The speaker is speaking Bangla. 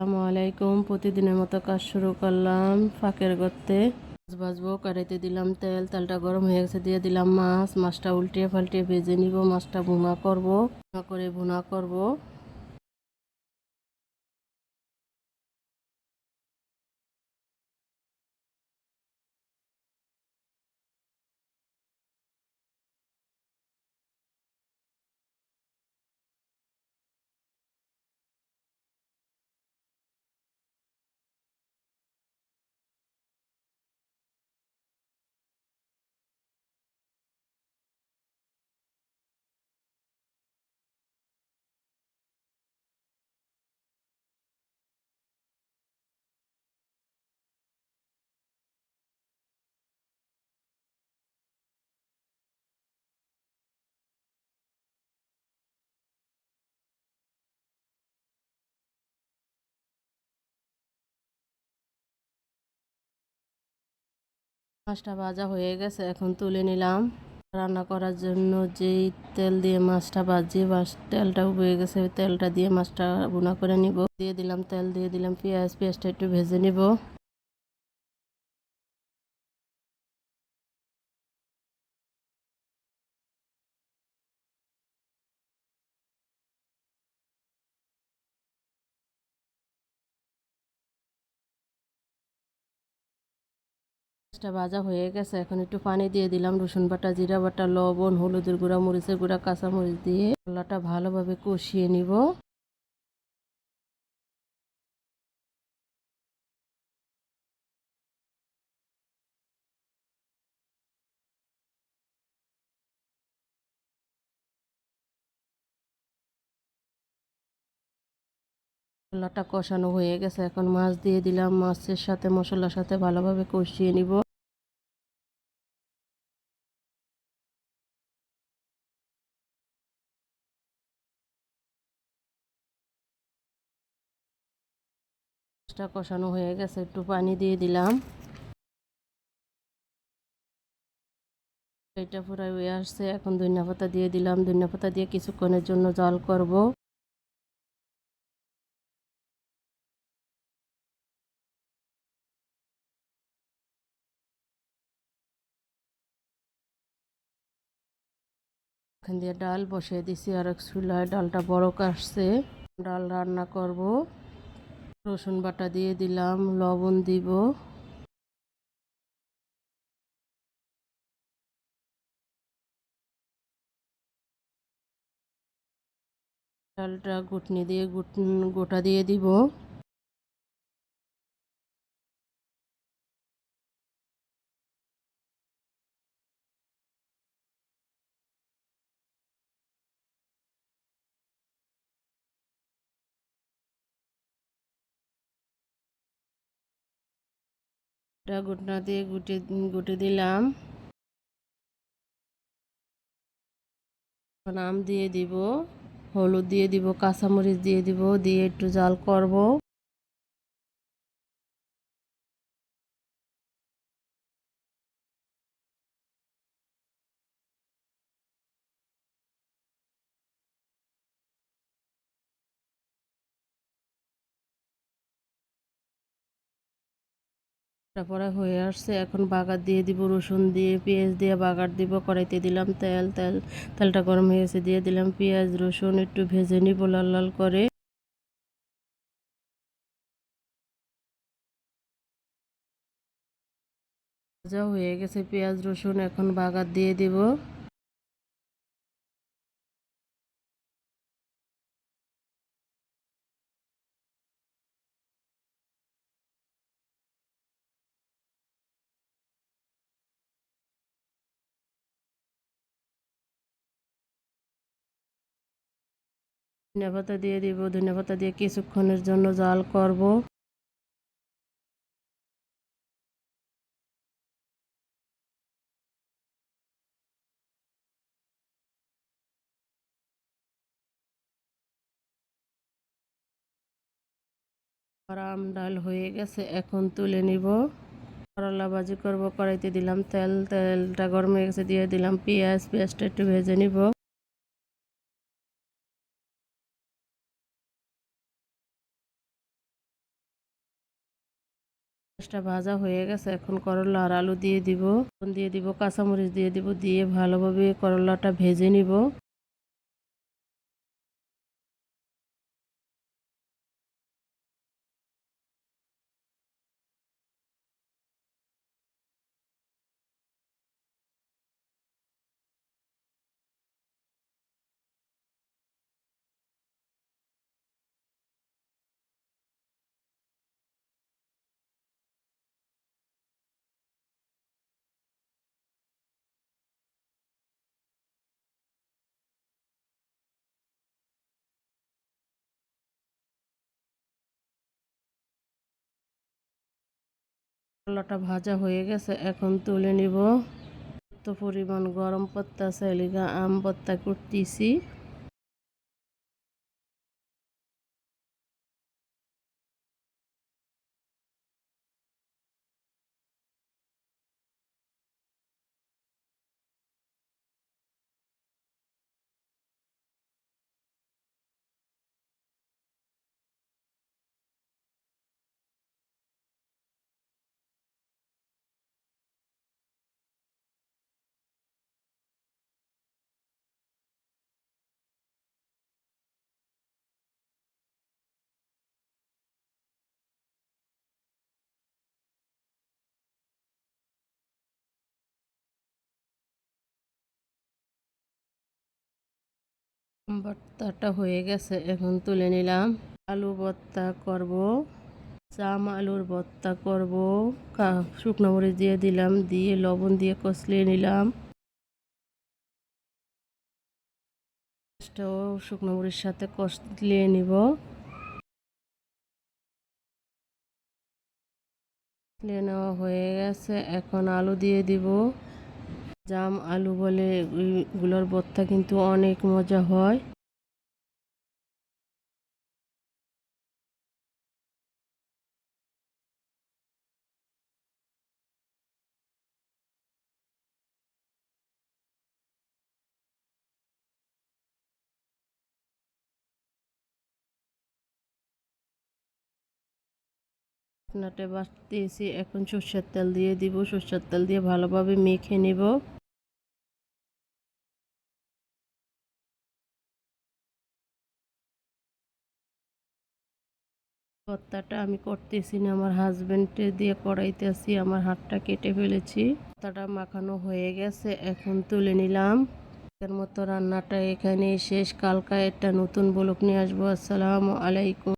আসসালামু আলাইকুম। প্রতিদিনের মতো কাজ শুরু করলাম ফাঁকের গর্তে। মাছ ভাজবো, কড়াইতে দিলাম তেল, তেলটা গরম হয়ে গেছে, দিয়ে দিলাম মাছ। মাছটা উল্টিয়ে পাল্টিয়ে ভেজে নিব। মাছটা ভুনা করব। মাছটা ভাজা হয়ে গেছে, এখন তুলে নিলাম। রান্না করার জন্য যেই তেল দিয়ে মাছটা ভাজি, তেলটা হয়ে গেছে, ওই তেলটা দিয়ে মাছটা ভুনা করে নিব। দিয়ে দিলাম তেল, দিয়ে দিলাম পেঁয়াজ। পেঁয়াজটা একটু ভেজে নিব। মাছটা ভাজা হয়ে গেছে, এখন একটু পানি দিয়ে দিলাম। রসুন বাটা, জিরা বাটা, লবণ, হলুদের গুঁড়া, মরিচের গুঁড়া, কাঁচামরিচ দিয়ে মশলাটা ভালোভাবে কষিয়ে নিব। মশলাটা কষানো হয়ে গেছে, এখন মাছ দিয়ে দিলাম। মাছের সাথে মশলার সাথে ভালোভাবে কষিয়ে নিব। মাছটা কষানো হয়ে গেছে, একটু পানি দিয়ে দিলাম। এটা পুরাই হয়ে আসছে, এখন ধনিয়া পাতা দিয়ে দিলাম। ধনিয়া পাতা দিয়ে কিছুক্ষণের জন্য জাল করব। এখান দিয়ে ডাল বসিয়ে দিছি, আর এক চুলায় ডালটা বড় আসছে। ডাল রান্না করব। রসুন বাটা দিয়ে দিলাম, লবণ দিব। ডালটা ঘুটনি দিয়ে গোটা দিয়ে দিব। ঘুটনা দিয়ে গুটে দিলাম। এখন আম দিয়ে দিব, হলুদ দিয়ে দিব, কাঁচামরিচ দিয়ে দিব, দিয়ে একটু জাল করব। তারপরে হয়ে আসছে, এখন বাগার দিয়ে দিব। রসুন দিয়ে পেঁয়াজ দিয়ে বাগার দিব। কড়াইতে দিলাম তেলটা গরম হয়ে গেছে, দিয়ে দিলাম পেঁয়াজ রসুন, একটু ভেজে নিব লাল লাল করে। ভাজা হয়ে গেছে পেঁয়াজ রসুন, এখন বাগার দিয়ে দিব। ধনিয়া পাতা দিয়ে দিব। ধনিয়া পাতা দিয়ে কিছুক্ষণের জন্য জাল করব। আর আম ডাল হয়ে গেছে, এখন তুলে নিব। করলা ভাজি করব। কড়াইতে দিলাম তেলটা গরম হয়ে গেছে, দিয়ে দিলাম পেঁয়াজটা একটু ভেজে নিব। মাছটা ভাজা হয়ে গেছে, এখন করলা আর আলু দিয়ে দিব, কাঁচামরিচ দিয়ে দিব, দিয়ে ভালোভাবে করলাটা ভেজে নিব। করলাটা ভাজা হয়ে গেছে, এখন তুলে নিব। তো পরিমাণ গরম পাতা চাইলিগা আম পাতা করতেছি। ভর্তাটা হয়ে গেছে, এখন তুলে নিলাম। আলু ভর্তা করব, জাম আলুর ভর্তা করব। শুকনো মরিচ দিয়ে দিলাম, দিয়ে লবণ দিয়ে কষলিয়ে নিলাম। শুকনো মরিচ সাথে কষলিয়ে নিব। কষলিয়ে নেওয়া হয়ে গেছে, এখন আলু দিয়ে দিব। জাম আলু বলে এগুলোর ভর্তা কিন্তু অনেক মজা হয়। নাটে বাটিয়েছি, এখন সর্ষের তেল দিয়ে দিব। সর্ষের তেল দিয়ে ভালোভাবে মেখে নিব। ভর্তাটা আমি করতেছি না, আমার হাজবেন্ডে দিয়ে কড়াইতেছি, আমার হাতটা কেটে ফেলেছি। ভর্তাটা মাখানো হয়ে গেছে, এখন তুলে নিলাম। এর মতো রান্নাটা এখানেই শেষ। কালকা একটা নতুন ব্লগ নিয়ে আসবো। আসসালামু আলাইকুম।